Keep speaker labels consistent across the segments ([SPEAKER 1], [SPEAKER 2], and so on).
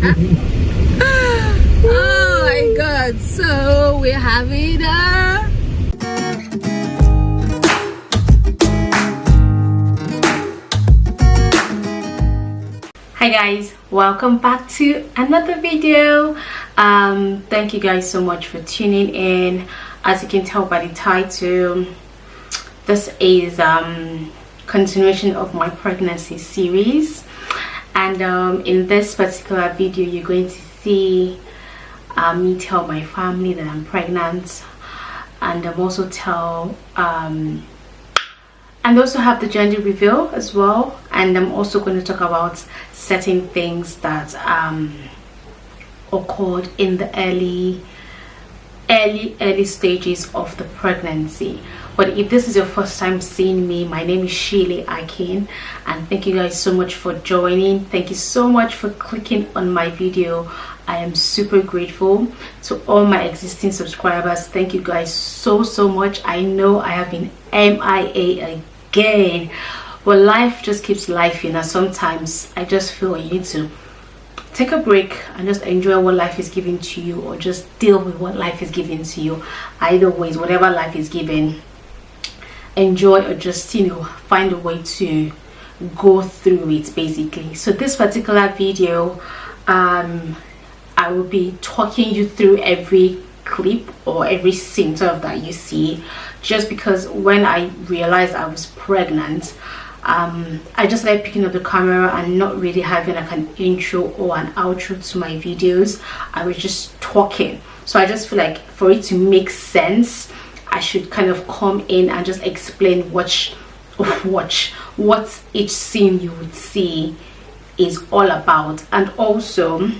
[SPEAKER 1] Oh my god, so we're having a hi guys, welcome back to another video. Thank you guys so much for tuning in. As you can tell by the title, this is continuation of my pregnancy series, and in this particular video you're going to see me tell my family that I'm pregnant, and also tell and also have the gender reveal as well. And I'm also going to talk about certain things that occurred in the early stages of the pregnancy. But if this is your first time seeing me, my name is Sheila Akin, and thank you guys so much for joining. Thank you so much for clicking on my video. I am super grateful to all my existing subscribers. Thank you guys so much. I know I have been MIA again, but life just keeps life, you know. Sometimes I just feel you need to take a break and just enjoy what life is giving to you, or just deal with what life is giving to you. Either ways, whatever life is giving, enjoy, or just, you know, find a way to go through it basically. So this particular video, I will be talking you through every clip or every scene that you see, just because when I realized I was pregnant, I just like picking up the camera and not really having like an intro or an outro to my videos. I was just talking, so I just feel like for it to make sense, I should kind of come in and just explain what each scene you would see is all about. And also,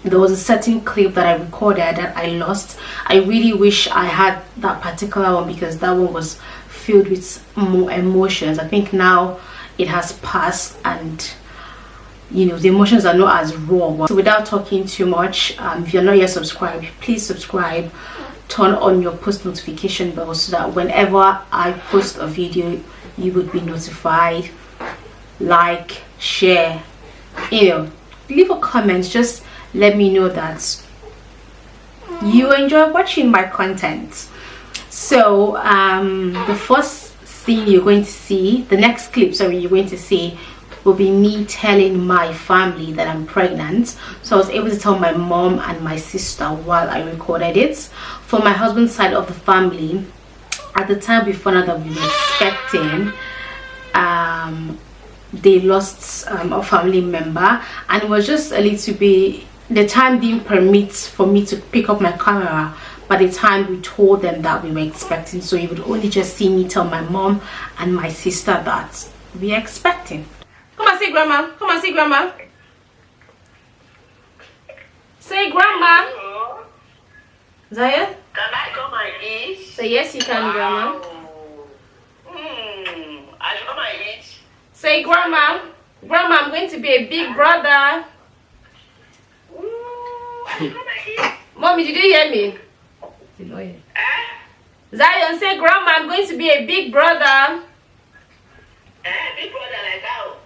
[SPEAKER 1] there was a certain clip that I recorded that I lost. I really wish I had that particular one, because that one was filled with more emotions. I think now it has passed, and you know, the emotions are not as raw. So without talking too much, if you're not yet subscribed, please subscribe, turn on your post notification bell, so that whenever I post a video you would be notified. Like, share, you know, leave a comment. Just let me know that you enjoy watching my content. So the first scene you're going to see, the next clip, sorry, you're going to see will be me telling my family that I'm pregnant. So I was able to tell my mom and my sister while I recorded it. For my husband's side of the family, at the time we found out that we were expecting, they lost a family member, and it was just a little bit, the time didn't permit for me to pick up my camera by the time we told them that we were expecting. So you would only just see me tell my mom and my sister that we are expecting. Come and see grandma. Come and see grandma. Say grandma.
[SPEAKER 2] Hello?
[SPEAKER 1] Zaya?
[SPEAKER 2] Can I come and eat?
[SPEAKER 1] Say yes you can, grandma.
[SPEAKER 2] I come and eat.
[SPEAKER 1] Say grandma. Grandma, I'm going to be a big brother.
[SPEAKER 2] I come and eat.
[SPEAKER 1] Mommy, did you hear me? Zion, say grandma, I'm going to be a big brother.
[SPEAKER 2] Big brother like how?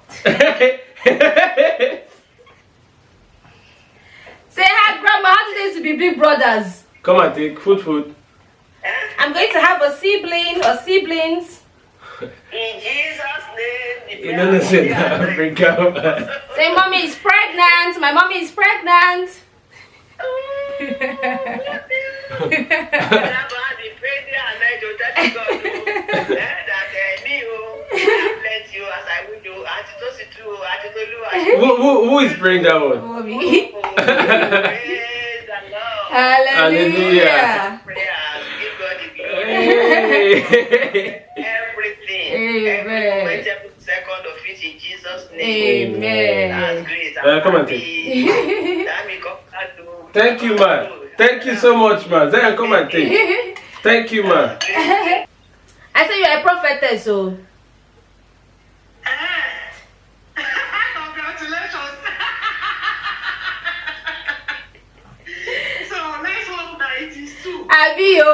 [SPEAKER 1] Say hi grandma, how do they to be big brothers?
[SPEAKER 3] Come and take food.
[SPEAKER 1] I'm going to have a sibling or siblings.
[SPEAKER 2] In Jesus' name.
[SPEAKER 3] You don't say that, Africa.
[SPEAKER 1] Say mommy is pregnant. My mommy is pregnant.
[SPEAKER 3] Who is praying that one?
[SPEAKER 1] Mommy.
[SPEAKER 2] Praise the Lord.
[SPEAKER 1] Hallelujah.
[SPEAKER 2] Prayers, give God the glory.
[SPEAKER 3] Hey.
[SPEAKER 2] Everything.
[SPEAKER 1] Amen.
[SPEAKER 2] Every second of it in Jesus' name.
[SPEAKER 1] Amen.
[SPEAKER 2] That's great.
[SPEAKER 3] Come on, Thank you, man. Thank you so much, man. Zion, come and take. Thank you, man.
[SPEAKER 1] I say you're a prophetess, so.
[SPEAKER 2] Congratulations. So let's hope that it is true.
[SPEAKER 1] Abio.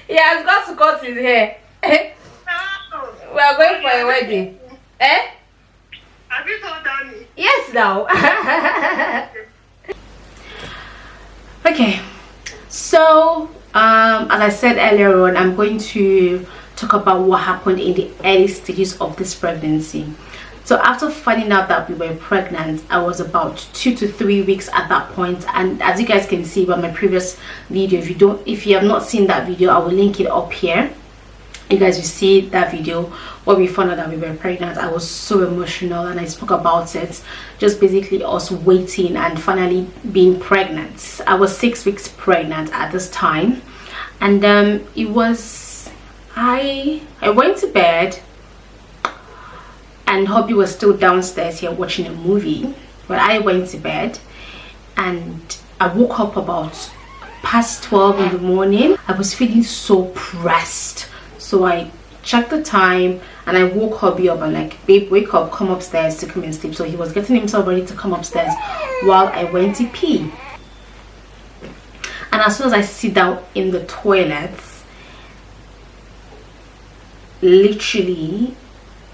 [SPEAKER 1] He has got to cut his hair. We are going for a wedding. Eh?
[SPEAKER 2] Have you told Danny?
[SPEAKER 1] Yes, now. Okay, so as I said earlier on, I'm going to talk about what happened in the early stages of this pregnancy. So after finding out that we were pregnant, I was about 2 to 3 weeks at that point, and as you guys can see by my previous video, if you have not seen that video, I will link it up here. You guys will see that video where we found out that we were pregnant. I was so emotional and I spoke about it, just basically us waiting and finally being pregnant. I was 6 weeks pregnant at this time, and it was I went to bed and hubby was still downstairs here watching a movie, but I went to bed and I woke up about past 12 in the morning. I was feeling so pressed, so I checked the time and I woke hubby up and like, babe, wake up, come upstairs to come and sleep. So he was getting himself ready to come upstairs while I went to pee. And as soon as I sit down in the toilet, literally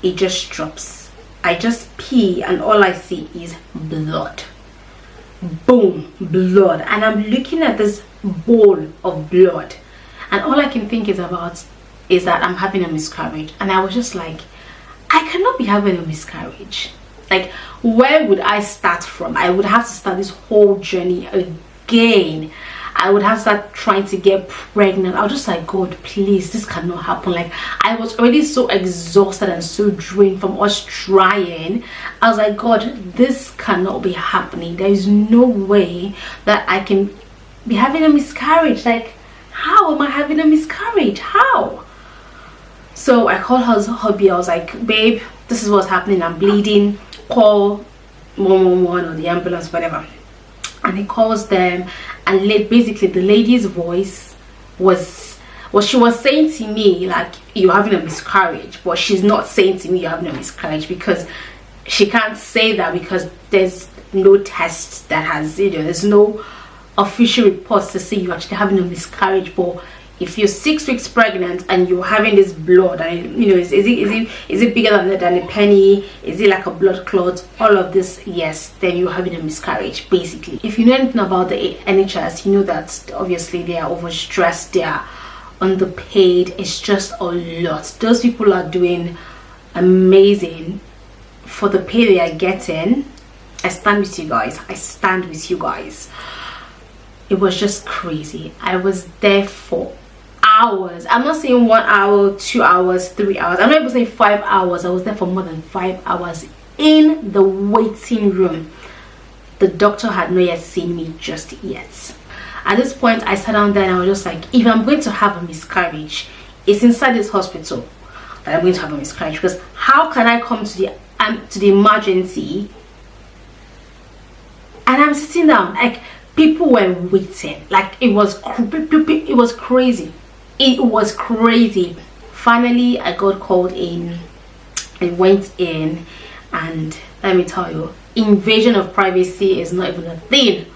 [SPEAKER 1] it just drops. I just pee and all I see is blood. Boom, blood. And I'm looking at this bowl of blood and all I can think is that I'm having a miscarriage. And I was just like, I cannot be having a miscarriage. Like, where would I start from? I would have to start this whole journey again. I would have to start trying to get pregnant. I was just like, God, please, this cannot happen. Like, I was already so exhausted and so drained from us trying. I was like, God, this cannot be happening. There is no way that I can be having a miscarriage. Like, how am I having a miscarriage? How? So I called her hubby. I was like, babe, this is what's happening. I'm bleeding. Call 111 or the ambulance, whatever. And he calls them, and basically the lady's voice was what she was saying to me, like, you're having a miscarriage, but she's not saying to me you're having a miscarriage, because she can't say that because there's no test that has, there's no official reports to say you're actually having a miscarriage. But if you're 6 weeks pregnant and you're having this blood, and is it bigger than a penny? Is it like a blood clot? All of this, yes, then you're having a miscarriage, basically. If you know anything about the NHS, you know that obviously they are overstressed, they are underpaid. It's just a lot. Those people are doing amazing for the pay they are getting. I stand with you guys. I stand with you guys. It was just crazy. I was there for hours. I'm not saying 1 hour, 2 hours, 3 hours. I'm not even saying 5 hours. I was there for more than 5 hours in the waiting room. The doctor had not yet seen me just yet. At this point, I sat down there and I was just like, if I'm going to have a miscarriage, it's inside this hospital that I'm going to have a miscarriage, because how can I come to the emergency and I'm sitting down? Like, people were waiting. Like, it was crazy. It was crazy. Finally, I got called in. I went in, and let me tell you, invasion of privacy is not even a thing.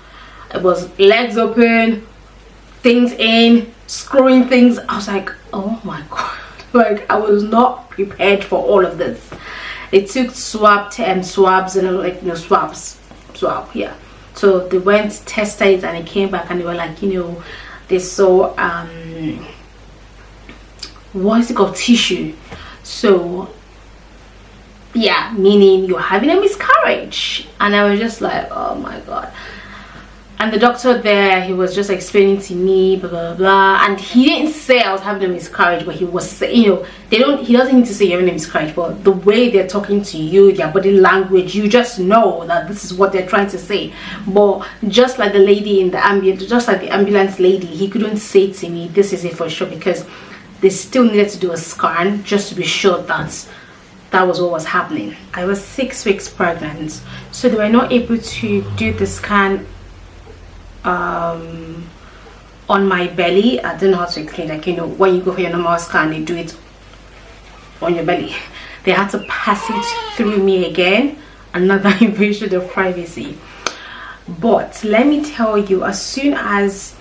[SPEAKER 1] It was legs open, things in, screwing things. I was like, oh my God. Like, I was not prepared for all of this. They took swabs and like, swab, yeah. So they went, tested it, and it came back, and they were like, they saw what is it called, tissue. So yeah, meaning you're having a miscarriage. And I was just like, oh my God. And the doctor there, he was just explaining to me, blah blah blah, and he didn't say I was having a miscarriage, but he was saying, he doesn't need to say you're having a miscarriage, but the way they're talking to you, their body language, you just know that this is what they're trying to say. But just like the lady in the ambulance, just like the ambulance lady, he couldn't say to me this is it for sure, because they still needed to do a scan just to be sure that that was what was happening. I was 6 weeks pregnant, so they were not able to do the scan on my belly. I don't know how to explain, like, when you go for your normal scan, they do it on your belly. They had to pass it through me again. Another invasion of privacy. But let me tell you, as soon as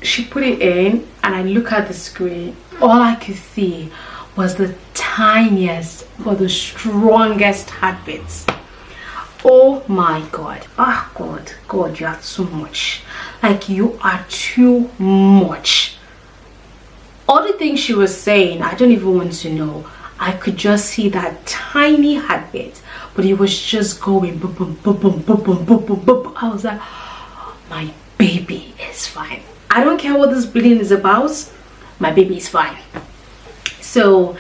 [SPEAKER 1] she put it in and I look at the screen, all I could see was the tiniest but the strongest heartbeats. Oh my God. Ah, God, you are too much. Like, you are too much. All the things she was saying, I don't even want to know. I could just see that tiny heartbeat, but it was just going boom, boom, boom, boom, boom, boom, boom, boom, boom. I was like, my baby is fine. I don't care what this bleeding is about. My baby is fine. So,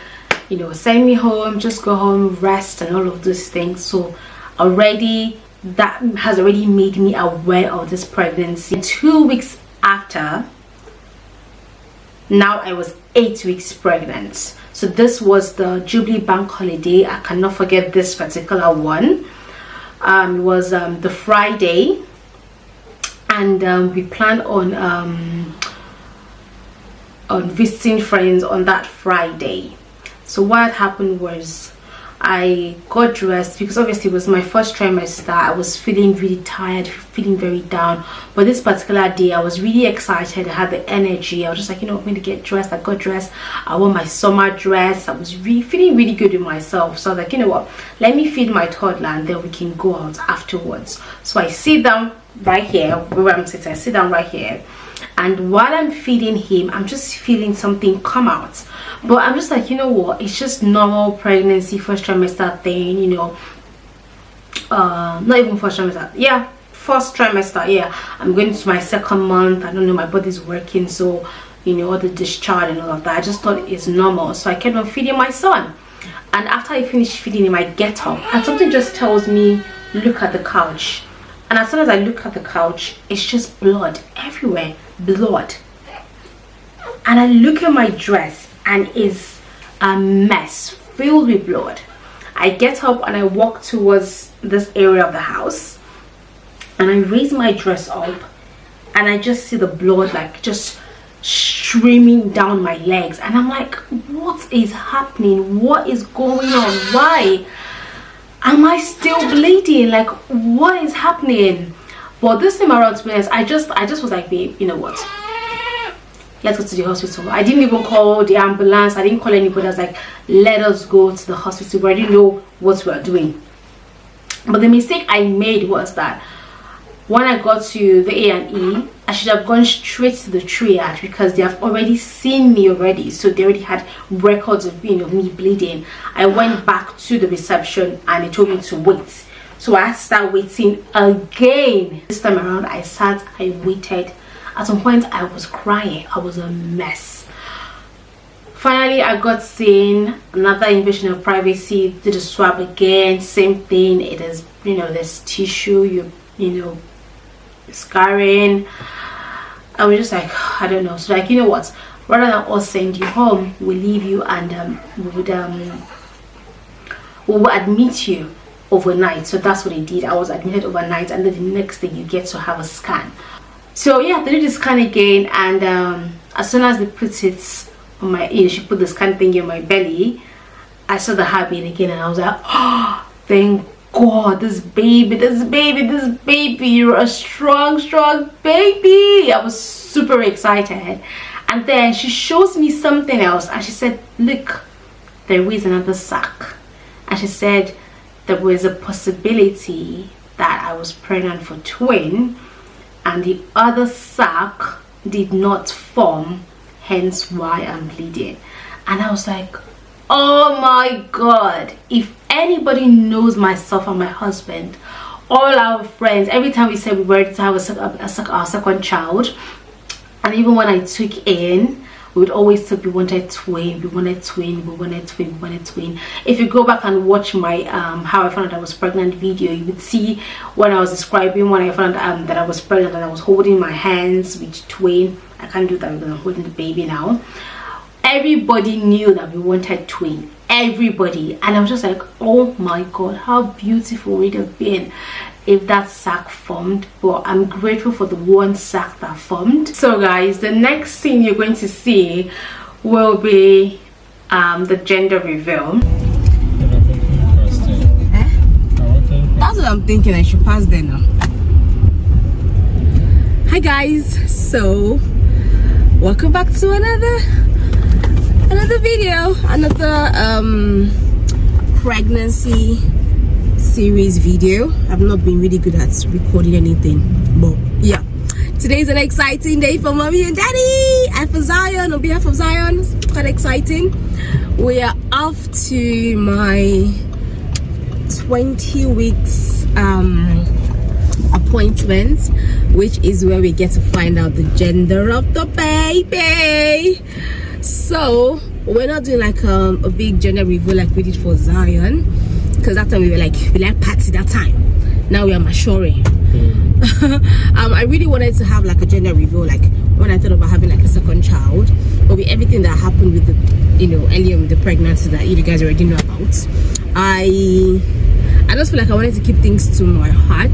[SPEAKER 1] you know, send me home, just go home, rest, and all of those things. So already, that has already made me aware of this pregnancy. 2 weeks after, now I was 8 weeks pregnant. So this was the Jubilee Bank holiday. I cannot forget this particular one. It was the Friday, and we planned on visiting friends on that Friday. So what happened was, I got dressed because obviously it was my first trimester. I was feeling really tired, feeling very down, but this particular day I was really excited. I had the energy. I was just like, you know, I'm going to get dressed. I got dressed. I wore my summer dress. I was feeling really good with myself. So I was like, you know what, let me feed my toddler and then we can go out afterwards. So I sit down right here where I'm sitting. I sit down right here, and while I'm feeding him, I'm just feeling something come out. But I'm just like, you know what, it's just normal pregnancy, first trimester thing, you know. Not even first trimester, yeah, first trimester, yeah. I'm going to my second month. I don't know, my body's working, so, you know, all the discharge and all of that. I just thought it's normal. So I kept on feeding my son, and after I finished feeding him, I get up and something just tells me, look at the couch. And as soon as I look at the couch, it's just blood everywhere, blood. And I look at my dress and it's a mess filled with blood. I get up and I walk towards this area of the house, and I raise my dress up, and I just see the blood like just streaming down my legs, and I'm like, what is happening? What is going on? Why am I still bleeding? Like, what is happening? But this time around, to be honest, I just was like, babe, you know what, let's go to the hospital. I didn't even call the ambulance. I didn't call anybody. I was like, let us go to the hospital. But I didn't know what we were doing. But the mistake I made was that when I got to the A&E, I should have gone straight to the triage, because they have already seen me already. So they already had records of, you know, me bleeding. I went back to the reception and they told me to wait. So I had to start waiting again. This time around, I sat, I waited. At some point, I was crying. I was a mess. Finally, I got seen. Another invasion of privacy. Did a swab again. Same thing. It is, you know, there's tissue. You know, scarring. I was just like, I don't know. So like, you know what? Rather than us send you home, we'll leave you and we will admit you overnight. So that's what they did. I was admitted overnight, and then the next day you get to have a scan. So yeah, they did the scan again, and as soon as they put it on my, you know, she put the scan thing in my belly, I saw the heartbeat again, and I was like, oh, thank God, this baby, you're a strong baby. I was super excited. And then she shows me something else, and she said, look, there is another sac. And she said there was a possibility that I was pregnant for twin, and the other sac did not form, hence why I'm bleeding. And I was like, oh my God, if anybody knows myself and my husband, all our friends, every time we said we were ready to have our second child, and even when I took in, we would always say we wanted twin. If you go back and watch my how I found out I was pregnant video, you would see when I was describing when I found out that I was pregnant, and I was holding my hands with twin. I can't do that because I'm holding the baby now. Everybody knew that we wanted twin, everybody, and I was just like, oh my God, how beautiful it would have been if that sac formed. But I'm grateful for the one sac that formed. So guys, the next thing you're going to see will be the gender reveal.
[SPEAKER 4] That's what I'm thinking. I should pass there now. Hi guys, so welcome back to another video, another pregnancy series video. I've not been really good at recording anything, but yeah, today's an exciting day for mommy and daddy and for Zion. On behalf of Zion, it's quite exciting. We are off to my 20 weeks appointment, which is where we get to find out the gender of the baby. So we're not doing like a big gender reveal like we did for Zion, because that time we like party that time. Now we are maturing. I really wanted to have like a gender reveal like when I thought about having like a second child, but with everything that happened with the, you know, earlier with the pregnancy that you guys already know about, I just feel like I wanted to keep things to my heart,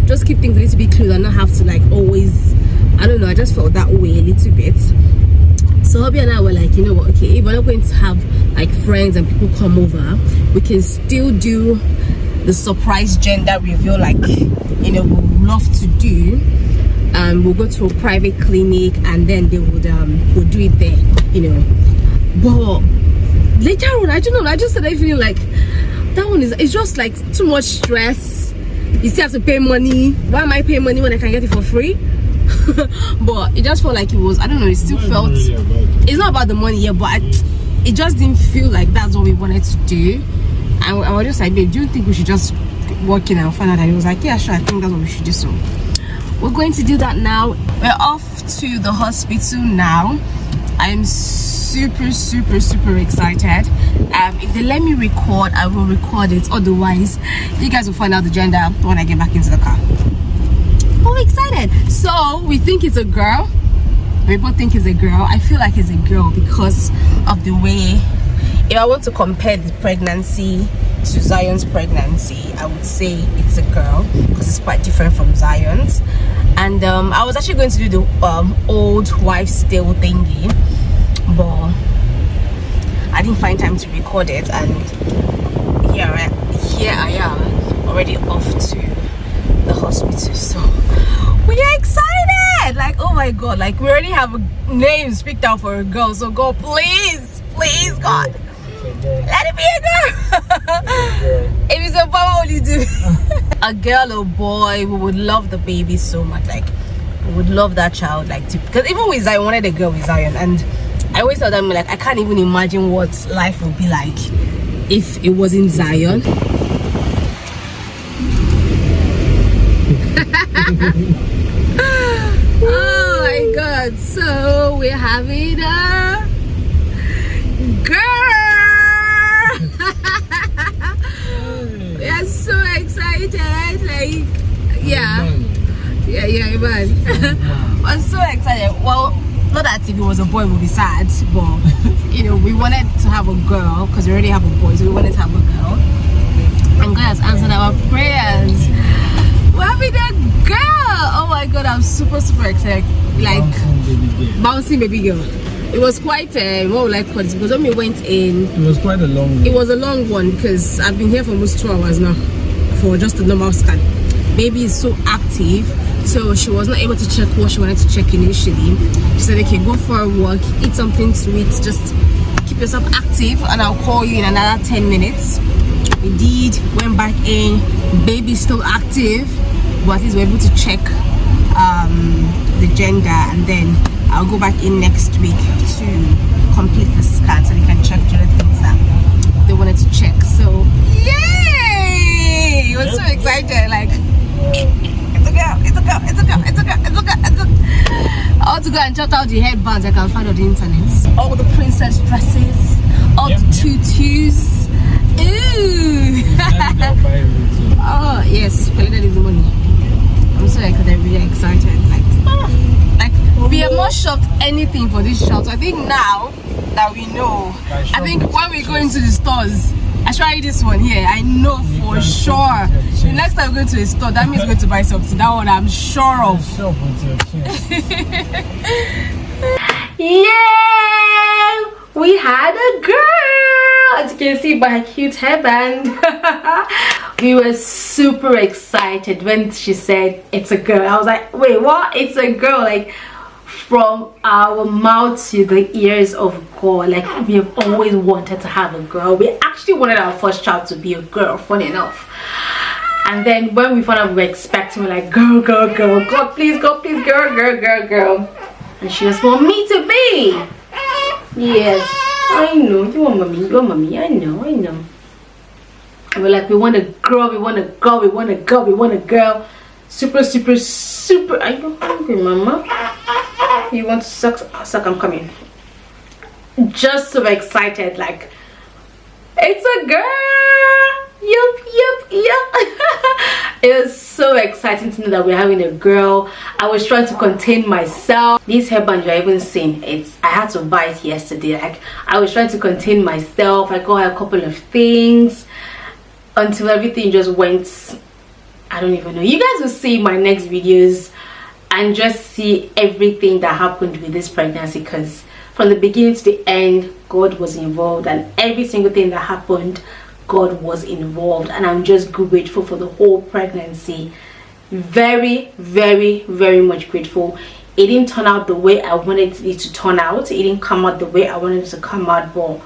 [SPEAKER 4] just keep things a little bit close and not have to like always, I don't know, I just felt that way a little bit. So Hobby and I were like, you know what, okay, if we're not going to have like friends and people come over, we can still do the surprise gender reveal like, you know, we would love to do. We'll go to a private clinic and then they would we'll do it there, you know. But later on, I don't know, I just started feeling like that one it's just like too much stress. You still have to pay money. Why am I paying money when I can get it for free? But it just felt like it was, I don't know, it still felt it's not about the money yet, but it just didn't feel like that's what we wanted to do. And I was just like, babe, do you think we should just walk in and find out? And he was like, yeah, sure, I think that's what we should do. So we're going to do that now. We're off to the hospital now. I'm super excited. If they let me record, I will record it. Otherwise, you guys will find out the gender when I get back into the car. But we're excited. So we think it's a girl. We both think it's a girl. I feel like it's a girl because of the way, if I want to compare the pregnancy to Zion's pregnancy, I would say it's a girl because it's quite different from Zion's. And I was actually going to do the old wives' tale thingy, but I didn't find time to record it, and here I am already off to the hospital. So we are excited, like, oh my god, like we already have a name picked out for a girl. So God, please God, let it be a girl. If it's a boy, what would you do? A girl or boy, we would love the baby so much. Like we would love that child, like, because even with Zion, I wanted a girl with Zion, and I always tell them like I can't even imagine what life would be like if it wasn't Zion. Oh my god, so we're having a girl. We are so excited, like, yeah, man. I'm so excited. Well, not that if it was a boy it would be sad, but you know, we wanted to have a girl because we already have a boy, so we wanted to have a girl, and God has answered our prayers. We're having a girl. Oh my god, I'm super excited. Like bouncing baby girl. It was quite what would I call it, because when we went in,
[SPEAKER 3] It was quite a long one.
[SPEAKER 4] it was a long one because I've been here for almost 2 hours now for just a normal scan. Baby is so active, so she was not able to check what she wanted to check initially. She said, okay, go for a walk, eat something sweet, just keep yourself active, and I'll call you in another 10 minutes. We did, went back in, baby's still active, but at least we're able to check the gender, and then I'll go back in next week to complete the scan so they can check the other things that they wanted to check. So yay! We're so excited, like it's a girl. I want to go and check out the headbands I can find on the internet. All the princess dresses, all the tutus. Ooh! Oh yes, collected his money. I'm so excited, really excited. Like we have not shopped anything for this shop. So I think now that we know, I think when we go into the stores, I try this one here. I know for sure. The next time we go to a store, that means we're going to buy something. That one I'm sure of. Yay! We had a girl, as you can see by her cute hairband. We were super excited when she said it's a girl. I was like, wait, what? It's a girl? Like, from our mouth to the ears of God, like we have always wanted to have a girl. We actually wanted our first child to be a girl, funny enough.
[SPEAKER 1] And then when we found out we were expecting, we're like, girl, girl, girl, God please, girl, girl. And she just want me to be. Yes, I know, you want mommy, I know. And we're like, we want a girl. Super. Are you hungry, mama? You want to suck? I'm coming. Just so excited, like, it's a girl. Yup. It was so exciting to know that we're having a girl. I was trying to contain myself. This hairband you're even seeing, I had to buy it yesterday. Like, I was trying to contain myself. I got her a couple of things until everything just went, I don't even know. You guys will see my next videos and just see everything that happened with this pregnancy, because from the beginning to the end, God was involved, and every single thing that happened, God was involved. And I'm just grateful for the whole pregnancy. Very much grateful. It didn't turn out the way I wanted it to turn out. It didn't come out the way I wanted it to come out, but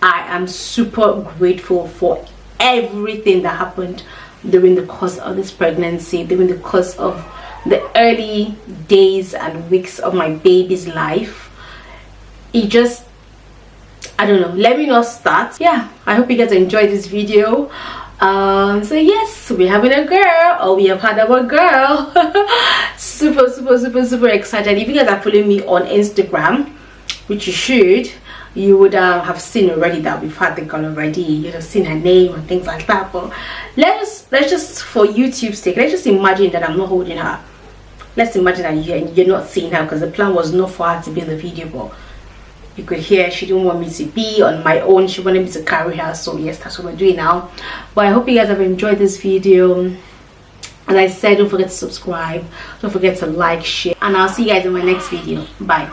[SPEAKER 1] I am super grateful for everything that happened during the course of this pregnancy, during the course of the early days and weeks of my baby's life. It just, I don't know, let me not start. Yeah, I hope you guys enjoyed this video. So yes, we're having a girl, or we have had our girl. super excited. If you guys are following me on Instagram, which you should, you would have seen already that we've had the girl already. You'd have seen her name and things like that. But let's just, for YouTube's sake, let's just imagine that I'm not holding her. Let's imagine that you're not seeing her, because the plan was not for her to be in the video, but you could hear she didn't want me to be on my own. She wanted me to carry her. So yes, that's what we're doing now. But I hope you guys have enjoyed this video. As I said, don't forget to subscribe, don't forget to like, share, and I'll see you guys in my next video. Bye.